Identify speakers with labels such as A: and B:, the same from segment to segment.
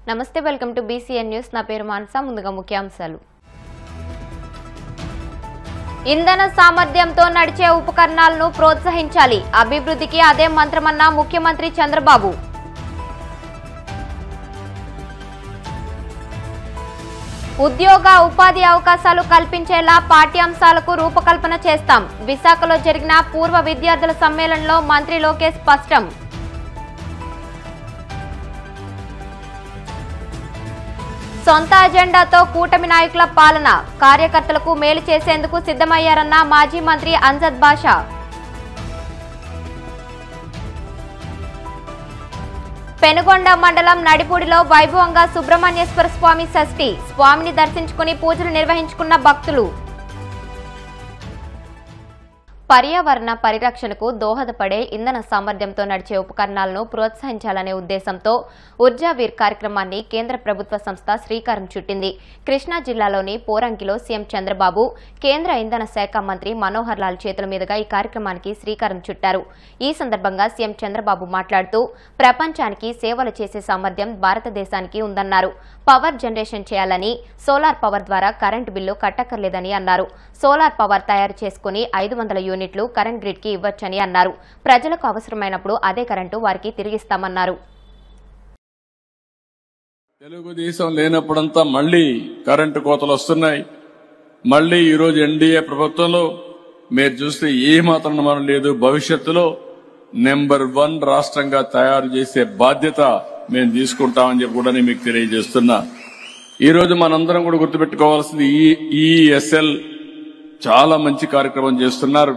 A: నమస్తే welcome to BCN news నా పేరు మానస ముందుగా ముఖ్యాంశాలు ఇంధన సామర్థ్యంతో నడిచే ఉపకరణాలను ప్రోత్సహించాలి అభివృద్ధికి అదే మంత్రమన్న ముఖ్యమంత్రి చంద్రబాబు ఉద్యోగ ఉపాధి అవకాశాలు కల్పించేలా పాఠ్యాంశాలకు రూపకల్పన చేస్తాం విశాఖలో జరిగిన పూర్వ విద్యార్థుల సమ్మేళనంలో మంత్రి లోకేష్ స్పష్టం సొంత అజెండాతో కూటమి నాయకుల పాలన కార్యకర్తలకు మేలు చేసేందుకు సిద్ధమయ్యారన్న మాజీ మంత్రి అంజద్ బాషా పెనుగొండ మండలం నడిపూడిలో వైభవంగా సుబ్రహ్మణ్యేశ్వర స్వామి షష్ఠి స్వామిని దర్శించుకుని పూజలు నిర్వహించుకున్న భక్తులు పర్యావరణ పరిరక్షణకు దోహదపడే ఇంధన సామర్థ్యంతో నడిచే ఉపకరణాలను ప్రోత్సహించాలనే ఉద్దేశంతో ఊర్జావీర్ కార్యక్రమాన్ని కేంద్ర ప్రభుత్వ సంస్థ శ్రీకారం చుట్టింది కృష్ణా జిల్లాలోని పోరంకిలో సీఎం చంద్రబాబు కేంద్ర ఇంధన శాఖ మంత్రి మనోహర్ లాల్ చేతుల మీదుగా ఈ కార్యక్రమానికి శ్రీకారం చుట్టారు ఈ సందర్భంగా సీఎం చంద్రబాబు మాట్లాడుతూ ప్రపంచానికి సేవలు చేసే సామర్థ్యం భారతదేశానికి ఉందన్నారు పవర్ జనరేషన్ చేయాలని సోలార్ పవర్ ద్వారా కరెంటు బిల్లు కట్టక్కర్లేదని అన్నారు సోలార్ పవర్ తయారు చేసుకుని 500 యూనిట్లు కరెంట్ గ్రిడ్ కి ఇవ్వొచ్చని అన్నారు ప్రజలకు అవసరమైనప్పుడు అదే కరెంటు వారికి తిరిగిస్తామన్నారు
B: తెలుగుదేశం లేనప్పుడంతా మళ్లీ కరెంటు కోతలు వస్తున్నాయి మళ్లీ ఈ రోజు ఎన్డీఏ ప్రభుత్వంలో మీరు చూస్తే ఏ మాత్రం మనం లేదు భవిష్యత్తులో నెంబర్ 1 రాష్ట్రంగా తయారు చేసే బాధ్యత మేము తీసుకుంటామని చెప్పి కూడా మీకు తెలియజేస్తున్నా ఈ రోజు మనందరం కూడా గుర్తుపెట్టుకోవాల్సింది ఈఎస్ఎల్ చాలా మంచి కార్యక్రమం చేస్తున్నారు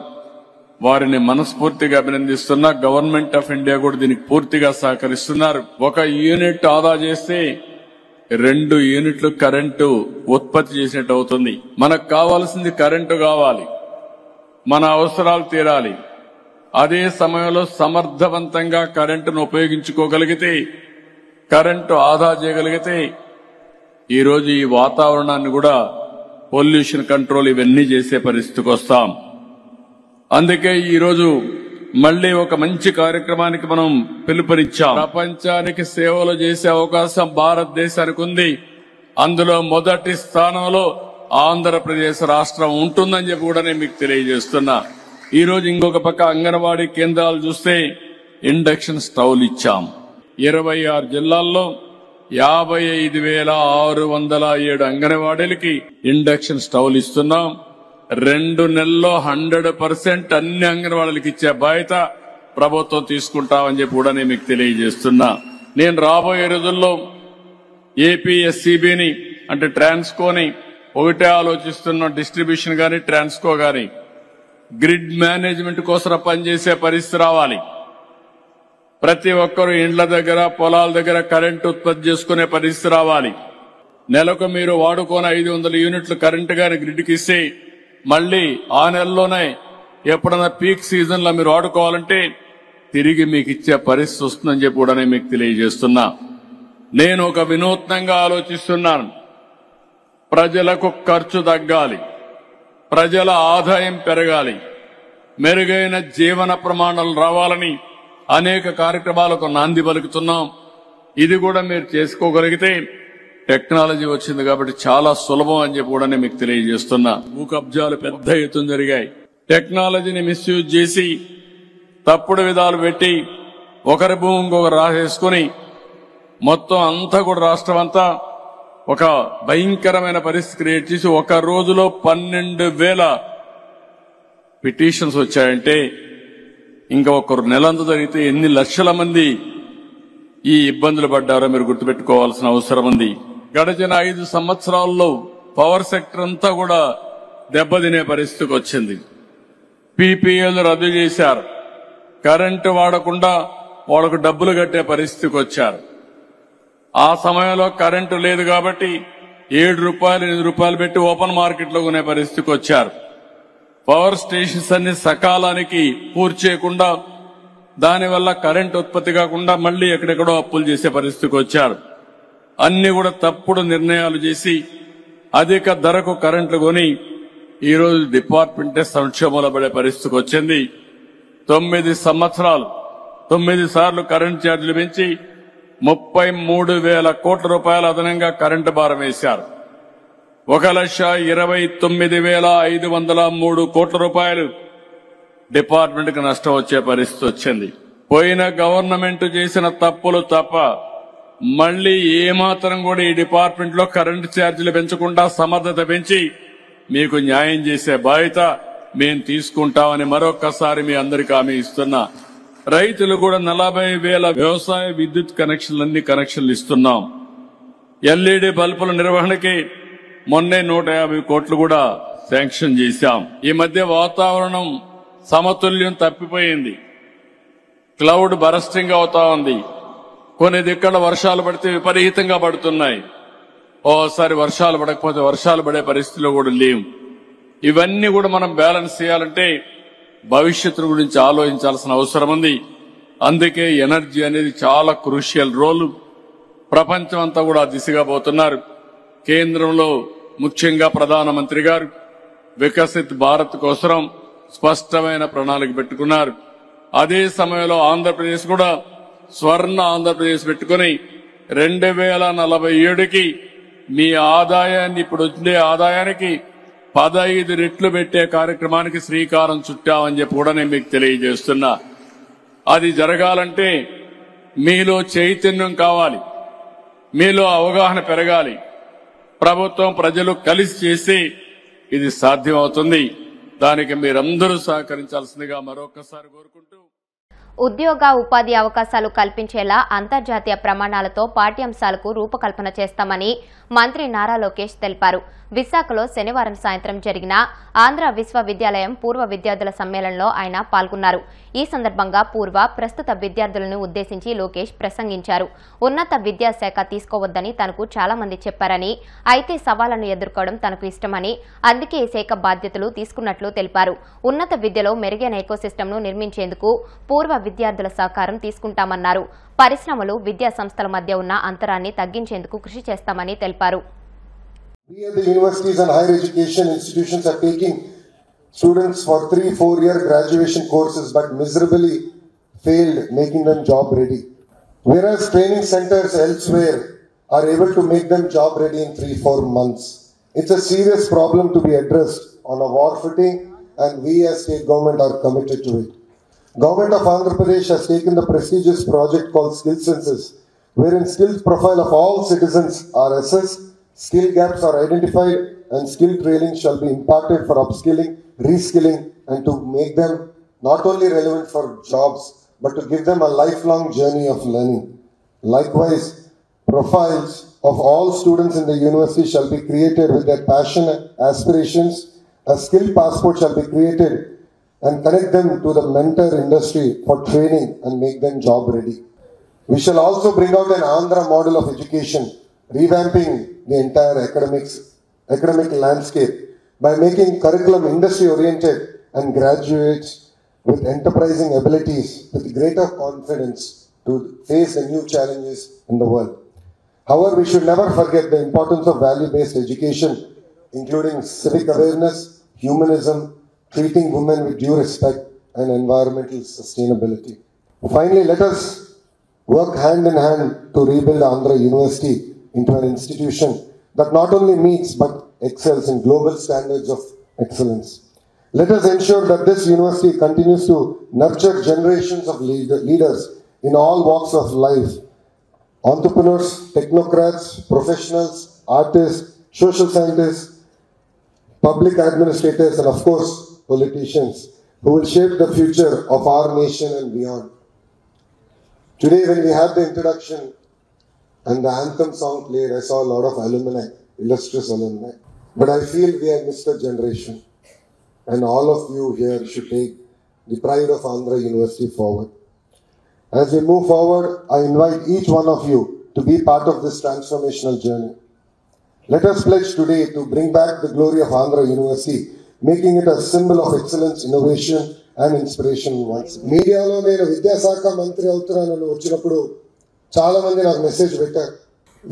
B: వారిని మనస్ఫూర్తిగా అభినందిస్తున్నా గవర్నమెంట్ ఆఫ్ ఇండియా కూడా దీనికి పూర్తిగా సహకరిస్తున్నారు 1 యూనిట్ ఆదా చేస్తే 2 యూనిట్లు కరెంటు ఉత్పత్తి చేసినట్టు అవుతుంది మనకు కావాల్సింది కరెంటు కావాలి మన అవసరాలు తీరాలి అదే సమయంలో సమర్థవంతంగా కరెంటును ఉపయోగించుకోగలిగితే కరెంటు ఆదా చేయగలిగితే ఈ రోజు ఈ వాతావరణాన్ని కూడా పొల్యూషన్ కంట్రోల్ ఇవన్నీ చేసే పరిస్థితికి వస్తాం అందుకే ఈ రోజు మళ్లీ ఒక మంచి కార్యక్రమానికి మనం పిలుపునిచ్చాం ప్రపంచానికి సేవలు చేసే అవకాశం భారతదేశానికి ఉంది అందులో మొదటి స్థానంలో ఆంధ్రప్రదేశ్ రాష్ట్రం ఉంటుందని చెప్పి కూడా నేను మీకు తెలియజేస్తున్నా ఈ రోజు ఇంకొక పక్క అంగన్వాడీ కేంద్రాలు చూస్తే ఇండక్షన్ స్టవ్లు ఇచ్చాం 26 జిల్లాల్లో 55,607 అంగన్వాడీలకి ఇండక్షన్ స్టవ్లు ఇస్తున్నాం 2 నెలల్లో 100% అన్ని అంగన్వాడీలకు ఇచ్చే బాధ్యత ప్రభుత్వం తీసుకుంటామని చెప్పి కూడా నేను మీకు తెలియజేస్తున్నా నేను రాబోయే రోజుల్లో ఏపీఎస్సీబీని అంటే ట్రాన్స్కోని ఒకటే ఆలోచిస్తున్న డిస్ట్రిబ్యూషన్ గాని ట్రాన్స్కో గాని గ్రిడ్ మేనేజ్మెంట్ కోసం పనిచేసే పరిస్థితి రావాలి ప్రతి ఒక్కరూ ఇండ్ల దగ్గర పొలాల దగ్గర కరెంటు ఉత్పత్తి చేసుకునే పరిస్థితి రావాలి నెలకు మీరు వాడుకోని 500 యూనిట్లు కరెంటు గాని గ్రిడ్కి ఇస్తే మళ్లీ ఆ నెలలోనే ఎప్పుడన్నా పీక్ సీజన్ లో మీరు వాడుకోవాలంటే తిరిగి మీకు ఇచ్చే పరిస్థితి వస్తుందని చెప్పి కూడా నేను మీకు తెలియజేస్తున్నా నేను ఒక వినూత్నంగా ఆలోచిస్తున్నాను ప్రజలకు ఖర్చు తగ్గాలి ప్రజల ఆదాయం పెరగాలి మెరుగైన జీవన ప్రమాణాలు రావాలని అనేక కార్యక్రమాలకు నాంది పలుకుతున్నాం ఇది కూడా మీరు చేసుకోగలిగితే టెక్నాలజీ వచ్చింది కాబట్టి చాలా సులభం అని చెప్పి కూడా నేను మీకు తెలియజేస్తున్నా భూ కబ్జాలు పెద్ద ఎత్తున జరిగాయి టెక్నాలజీని మిస్యూజ్ చేసి తప్పుడు విధాలు పెట్టి ఒకరి భూమి ఇంకొకరు రాసేసుకుని మొత్తం అంతా కూడా రాష్ట్రం అంతా ఒక భయంకరమైన పరిస్థితి క్రియేట్ చేసి ఒక రోజులో 12,000 పిటిషన్స్ వచ్చాయంటే ఇంకా ఒకరు నెలంతా జరిగితే ఎన్ని లక్షల మంది ఈ ఇబ్బందులు పడ్డారో మీరు గుర్తుపెట్టుకోవాల్సిన అవసరం ఉంది గడిచిన 5 సంవత్సరాల్లో పవర్ సెక్టర్ అంతా కూడా దెబ్బతినే పరిస్థితికి వచ్చింది పీపీఎల్ రద్దు చేశారు కరెంటు వాడకుండా వాళ్ళకు డబ్బులు కట్టే పరిస్థితికి వచ్చారు ఆ సమయంలో కరెంటు లేదు కాబట్టి 7 రూపాయలు 8 రూపాయలు పెట్టి ఓపెన్ మార్కెట్ లో కొనే పరిస్థితికి వచ్చారు పవర్ స్టేషన్స్ అన్ని సకాలానికి పూర్తి చేయకుండా దానివల్ల కరెంటు ఉత్పత్తి కాకుండా మళ్లీ ఎక్కడెక్కడో అప్పులు చేసే పరిస్థితికి వచ్చారు అన్ని కూడా తప్పుడు నిర్ణయాలు చేసి అధిక ధరకు కరెంట్లు కొని ఈ రోజు డిపార్ట్మెంటే సంక్షోభంలో పడే పరిస్థితికి వచ్చింది 9 సంవత్సరాలు 9 సార్లు కరెంట్ ఛార్జీలు పెంచి 33,000 కోట్ల రూపాయలు అదనంగా కరెంటు భారం వేశారు. 1,29,503 కోట్ల రూపాయలు డిపార్ట్మెంట్ కు నష్టం వచ్చే పరిస్థితి వచ్చింది. పోయిన గవర్నమెంట్ చేసిన తప్పులు తప్ప మళ్లీ ఏమాత్రం కూడా ఈ డిపార్ట్మెంట్ లో కరెంటు ఛార్జీలు పెంచకుండా సమర్థత పెంచి మీకు న్యాయం చేసే బాధ్యత మేము తీసుకుంటామని మరొక్కసారి మీ అందరికీ హామీ ఇస్తున్నా. రైతులు కూడా 40,000 వ్యవసాయ విద్యుత్ కనెక్షన్లు ఇస్తున్నాం. ఎల్ఈడి బల్బుల నిర్వహణకి మొన్నే 150 కోట్లు కూడా శాంక్షన్ చేశాం. ఈ మధ్య వాతావరణం సమతుల్యం తప్పిపోయింది. క్లౌడ్ బరస్టింగ్ అవుతా ఉంది. కొన్ని దిక్కల వర్షాలు పడితే విపరీతంగా పడుతున్నాయి. ఓసారి వర్షాలు పడకపోతే వర్షాలు పడే పరిస్థితిలో కూడా లేవు. ఇవన్నీ కూడా మనం బ్యాలెన్స్ చేయాలంటే భవిష్యత్తు గురించి ఆలోచించాల్సిన అవసరం ఉంది. అందుకే ఎనర్జీ అనేది చాలా క్రూషియల్ రోల్. ప్రపంచం అంతా కూడా దిశగా పోతున్నారు. కేంద్రంలో ముఖ్యంగా ప్రధానమంత్రి గారు వికసిత్ భారత్ కోసం స్పష్టమైన ప్రణాళిక పెట్టుకున్నారు. అదే సమయంలో ఆంధ్రప్రదేశ్ కూడా స్వర్ణ ఆంధ్రప్రదేశ్ పెట్టుకుని 2047కి మీ ఆదాయాన్ని ఇప్పుడు వచ్చే ఆదాయానికి 15 రెట్లు పెట్టే కార్యక్రమానికి శ్రీకారం చుట్టామని చెప్పి కూడా నేను మీకు తెలియజేస్తున్నా. అది జరగాలంటే మీలో చైతన్యం కావాలి, మీలో అవగాహన పెరగాలి. ప్రభుత్వం ప్రజలు కలిసి చేసి ఇది సాధ్యమవుతుంది. దానికి మీరందరూ సహకరించాల్సిందిగా మరొకసారి కోరుకుంటూ,
A: ఉద్యోగ ఉపాధి అవకాశాలు కల్పించేలా అంతర్జాతీయ ప్రమాణాలతో పాఠ్యాంశాలకు రూపకల్పన చేస్తామని మంత్రి నారా లోకేష్ తెలిపారు. విశాఖలో శనివారం సాయంత్రం జరిగిన ఆంధ్ర విశ్వవిద్యాలయం పూర్వ విద్యార్థుల సమ్మేళనంలో ఆయన పాల్గొన్నారు. ఈ సందర్భంగా ప్రస్తుత విద్యార్థులను ఉద్దేశించి లోకేష్ ప్రసంగించారు. ఉన్నత విద్యాశాఖ తీసుకోవద్దని తనకు చాలా మంది చెప్పారని, అయితే సవాళ్లను ఎదుర్కోవడం తనకు ఇష్టమని, అందుకే ఈ శాఖ బాధ్యతలు తీసుకున్నట్లు తెలిపారు. ఉన్నత విద్యలో మెరుగైన ఎకోసిస్టమ్ను నిర్మించేందుకు పూర్వ విద్యార్థుల సహకారం తీసుకుంటామన్నారు. పరిశ్రమలు, విద్యా సంస్థల మధ్య ఉన్న అంతరాన్ని తగ్గించేందుకు కృషి చేస్తామని తెలిపారు.
C: We at the universities and higher education institutions are taking students for 3-4 year graduation courses but miserably failed making them job ready. Whereas training centers elsewhere are able to make them job ready in 3-4 months. It's a serious problem to be addressed on a war footing, and we as state government are committed to it. Government of Andhra Pradesh has taken the prestigious project called Skill Census, wherein skills profile of all citizens are assessed, skill gaps are identified, and skill training shall be imparted for upskilling, reskilling, and to make them not only relevant for jobs, but to give them a lifelong journey of learning. Likewise, profiles of all students in the university shall be created with their passion and aspirations. A skill passport shall be created and connect them to the mentor industry for training and make them job ready. We shall also bring out an Andhra model of education, revamping the entire academic landscape by making curriculum industry oriented and graduates with enterprising abilities with greater confidence to face the new challenges in the world. However, we should never forget the importance of value-based education, including civic awareness, humanism, treating women with due respect, and environmental sustainability. Finally, let us work hand in hand to rebuild Andhra University into an institution that not only meets but excels in global standards of excellence. Let us ensure that this university continues to nurture generations of leaders in all walks of life, entrepreneurs, technocrats, professionals, artists, social scientists, public administrators, and of course, politicians who will shape the future of our nation and beyond. Today, when we had the introduction and the anthem song played, I saw a lot of alumni, illustrious alumni. But I feel we have missed a generation. And all of you here should take the pride of Andhra University forward. As we move forward, I invite each one of you to be part of this transformational journey. Let us pledge today to bring back the glory of Andhra University, making it a symbol of excellence, innovation, and inspiration once. మీడియాలో నేను విద్యాశాఖ మంత్రి అవుతున్నానని వచ్చినప్పుడు చాలా మంది నాకు message పెట్టారు,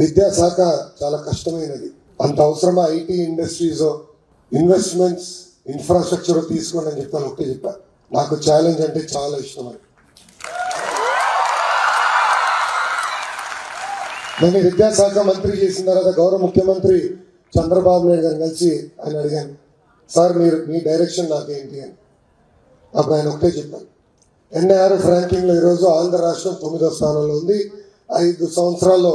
C: విద్యాశాఖ చాలా కష్టమైనది, అంత అవసరమా ఐటీ ఇండస్ట్రీస్ ఇన్వెస్ట్మెంట్స్ ఇన్ఫ్రాస్ట్రక్చర్ తీసుకోండి అని చెప్పాను. ఒకటే చెప్పా, నాకు ఛాలెంజ్ అంటే చాలా ఇష్టం అని. నేను విద్యాశాఖ మంత్రి చేసిన తర్వాత గౌరవ ముఖ్యమంత్రి చంద్రబాబు నాయుడు గారిని కలిసి ఆయన అడిగాను, సార్ మీరు మీ డైరెక్షన్ నాకేంటి అని. అప్పుడు ఆయన ఒకటే చెప్పారు, ఎన్ఐఆర్ఎఫ్ ర్యాంకింగ్లో ఈరోజు ఆంధ్ర రాష్ట్రం 9వ స్థానంలో ఉంది. 5 సంవత్సరాల్లో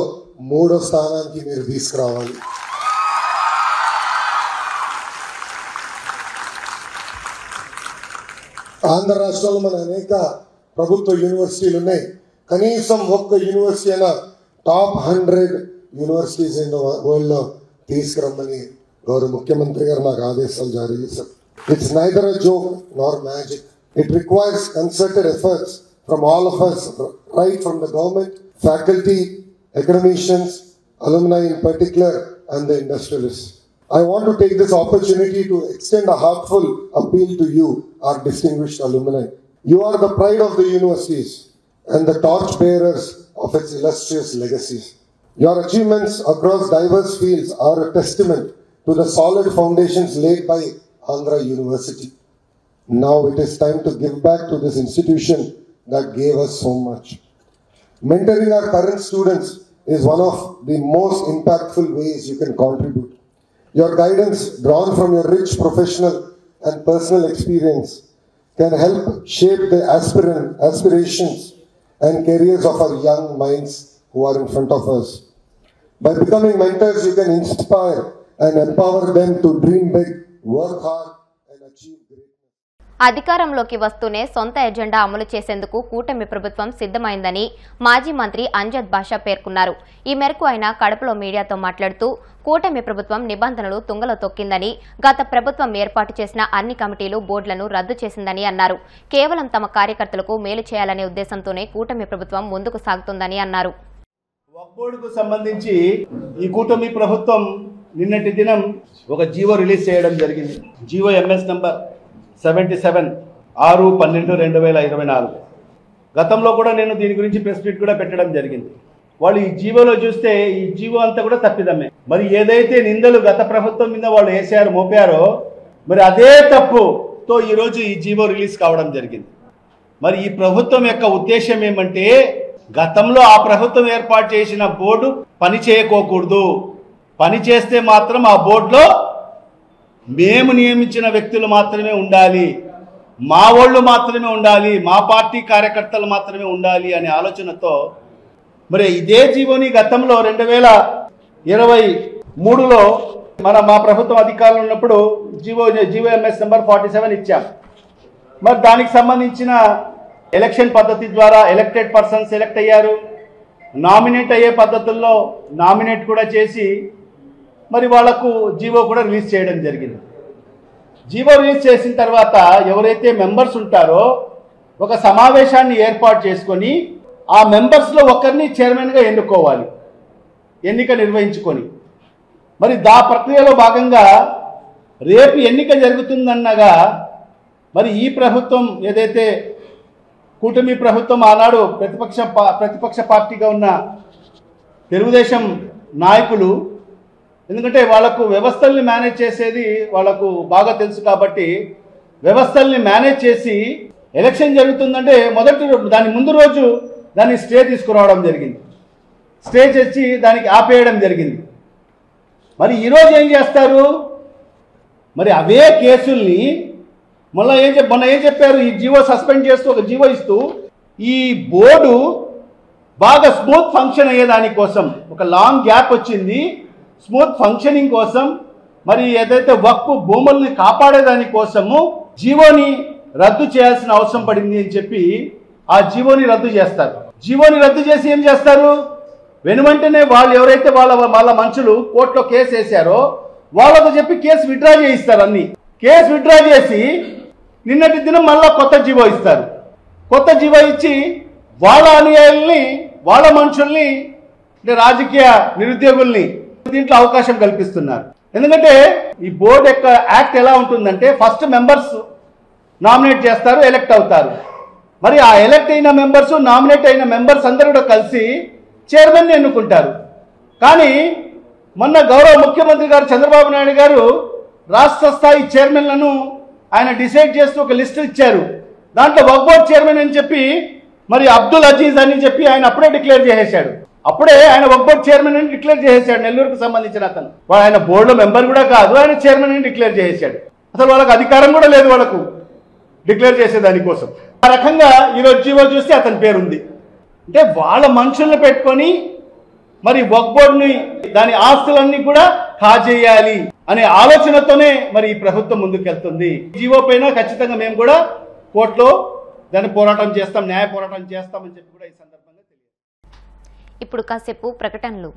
C: 3వ స్థానానికి మీరు తీసుకురావాలి. ఆంధ్ర రాష్ట్రంలో మన అనేక ప్రభుత్వ యూనివర్సిటీలు ఉన్నాయి. కనీసం ఒక్క యూనివర్సిటీ అయినా టాప్ 100 యూనివర్సిటీస్ ఇన్ వరల్డ్ లో తీసుకురమ్మని గౌరవ ముఖ్యమంత్రి గారు నాకు ఆదేశాలు జారీ చేశారు. It's neither a joke Nar magic. It requires concerted efforts from all of us, right from the government, faculty, academicians, alumni in particular, and the industrialists. I want to take this opportunity to extend a heartfelt appeal to you, our distinguished alumni. You are the pride of the universities and the torch bearers of its illustrious legacies. Your achievements across diverse fields are a testament to the solid foundations laid by Andhra University. Now it is time to give back to this institution that gave us so much. Mentoring our current students is one of the most impactful ways you can contribute. Your guidance, drawn from your rich professional and personal experience, can help shape the aspirations and careers of our young minds who are in front of us. By becoming mentors, you can inspire and empower them to dream big, work hard, and achieve greatness.
A: అధికారంలోకి వస్తూనే సొంత agenda అమలు చేసేందుకు కూటమి ప్రభుత్వం సిద్ధమైందని మాజీ మంత్రి అంజద్ బాషా పేర్కొన్నారు. ఈ మేరకు ఆయన కడపలో మీడియాతో మాట్లాడుతూ కూటమి ప్రభుత్వం నిబంధనలు తుంగలో తొక్కిందని, గత ప్రభుత్వం ఏర్పాటు చేసిన అన్ని కమిటీలు బోర్డులను రద్దు చేసిందని అన్నారు. కేవలం తమ కార్యకర్తలకు మేలు చేయాలనే ఉద్దేశంతోనే కూటమి ప్రభుత్వం ముందుకు సాగుతుందని అన్నారు.
D: వక్బోర్డుకు సంబంధించి ఈ కూటమి ప్రభుత్వం నిన్నటి దినం ఒక జీవో రిలీజ్ చేయడం జరిగింది. GO MS number 77 6/12/2024. గతంలో కూడా నేను దీని గురించి ప్రెస్ మీట్ కూడా పెట్టడం జరిగింది. వాళ్ళు ఈ జీవోలో చూస్తే ఈ జీవో అంతా కూడా తప్పిదమే. మరి ఏదైతే నిందలు గత ప్రభుత్వం మీద వాళ్ళు వేసారో మోపారో మరి అదే తప్పుతో ఈరోజు ఈ జీవో రిలీజ్ కావడం జరిగింది. మరి ఈ ప్రభుత్వం యొక్క ఉద్దేశం ఏమంటే గతంలో ఆ ప్రభుత్వం ఏర్పాటు చేసిన బోర్డు పని చేయకోకూడదు, పని చేస్తే మాత్రం ఆ బోర్డులో మేము నియమించిన వ్యక్తులు మాత్రమే ఉండాలి, మా వాళ్ళు మాత్రమే ఉండాలి, మా పార్టీ కార్యకర్తలు మాత్రమే ఉండాలి అనే ఆలోచనతో మరి ఇదే జీవోని గతంలో 2023లో మా ప్రభుత్వం అధికారంలో ఉన్నప్పుడు జీవో ఎంఎస్ నెంబర్ 47 ఇచ్చాం. మరి దానికి సంబంధించిన ఎలక్షన్ పద్ధతి ద్వారా ఎలక్టెడ్ పర్సన్స్ సెలెక్ట్ అయ్యారు. నామినేట్ అయ్యే పద్ధతుల్లో నామినేట్ కూడా చేసి మరి వాళ్లకు జీవో కూడా రిలీజ్ చేయడం జరిగింది. జీవో రిలీజ్ చేసిన తర్వాత ఎవరైతే మెంబర్స్ ఉంటారో ఒక సమావేశాన్ని ఏర్పాటు చేసుకొని ఆ మెంబర్స్లో ఒకరిని చైర్మన్గా ఎన్నుకోవాలి, ఎన్నిక నిర్వహించుకొని మరి దా ప్రక్రియలో భాగంగా రేపు ఎన్నిక జరుగుతుందన్నగా మరి ఈ ప్రభుత్వం ఏదైతే కూటమి ప్రభుత్వం ఆనాడు ప్రతిపక్ష పార్టీగా ఉన్న తెలుగుదేశం నాయకులు, ఎందుకంటే వాళ్లకు వ్యవస్థల్ని మేనేజ్ చేసేది వాళ్లకు బాగా తెలుసు కాబట్టి వ్యవస్థల్ని మేనేజ్ చేసి ఎలక్షన్ జరుగుతుందంటే దాని ముందు రోజు దాన్ని స్టే తీసుకురావడం జరిగింది. స్టే చేసి దానికి ఆపేయడం జరిగింది. మరి ఈరోజు ఏం చేస్తారు? మరి అవే కేసుల్ని మొన్న ఏం చెప్పారు? ఈ జీవో సస్పెండ్ చేస్తూ ఒక జీవో ఇస్తూ ఈ బోర్డు బాగా స్మూత్ ఫంక్షన్ అయ్యేదానికోసం ఒక లాంగ్ గ్యాప్ వచ్చింది. స్మూత్ ఫంక్షనింగ్ కోసం మరి ఏదైతే వక్ఫ్ భూముల్ని కాపాడేదానికోసము జీవోని రద్దు చేయాల్సిన అవసరం పడింది అని చెప్పి ఆ జీవోని రద్దు చేస్తారు. జీవోని రద్దు చేసి ఏం చేస్తారు? వెనువెంటనే వాళ్ళు ఎవరైతే వాళ్ళ మనుషులు కోర్టులో కేసు వేశారో వాళ్ళతో చెప్పి కేసు విత్డ్రా చేయిస్తారు. అన్ని కేసు విత్డ్రా చేసి నిన్నటి దినం మళ్ళా కొత్త జీవో ఇస్తారు. కొత్త జీవో ఇచ్చి వాళ్ళ అనుయాయుల్ని వాళ్ళ మనుషుల్ని అంటే రాజకీయ నిరుద్యోగుల్ని దీంట్లో అవకాశం కల్పిస్తున్నారు. ఎందుకంటే ఈ బోర్డు యొక్క యాక్ట్ ఎలా ఉంటుందంటే ఫస్ట్ మెంబర్స్ నామినేట్ చేస్తారు, ఎలక్ట్ అవుతారు. మరి ఆ ఎలక్ట్ అయిన మెంబర్స్ నామినేట్ అయిన మెంబర్స్ అందరూ కూడా కలిసి చైర్మన్ని ఎన్నుకుంటారు. కానీ మొన్న గౌరవ ముఖ్యమంత్రి గారు చంద్రబాబు నాయుడు గారు రాష్ట్ర స్థాయి చైర్మన్లను ఆయన డిసైడ్ చేస్తూ ఒక లిస్ట్ ఇచ్చారు. దాంట్లో వక్ఫ్ బోర్డ్ చైర్మన్ అని చెప్పి మరి అబ్దుల్ అజీజ్ అని చెప్పి ఆయన అప్పుడే డిక్లేర్ చేసేశాడు. అప్పుడే ఆయన వక్ఫ్ బోర్డ్ చైర్మన్ అని డిక్లేర్ చేసేసాడు. నెల్లూరుకు సంబంధించిన అతను ఆయన బోర్డులో మెంబర్ కూడా కాదు, ఆయన చైర్మన్ అని డిక్లేర్ చేసేసాడు. అసలు వాళ్ళకి అధికారం కూడా లేదు వాళ్ళకు డిక్లేర్ చేసే దానికోసం. ఆ రకంగా ఈరోజు జీవో చూస్తే అతని పేరు ఉంది. అంటే వాళ్ళ మనుషులను పెట్టుకొని మరి వక్ఫ్ బోర్డుని దాని ఆస్తులన్నీ కూడా కాజేయాలి అనే ఆలోచనతోనే మరి ఈ ప్రభుత్వం ముందుకెళ్తుంది. జీవో పైన ఖచ్చితంగా మేము కూడా కోర్టులో దాన్ని పోరాటం చేస్తాం, న్యాయ పోరాటం చేస్తామని చెప్పి కూడా ఈ సందర్భంగా తెలియదు.
A: ఇప్పుడు కాసేపు ప్రకటనలు.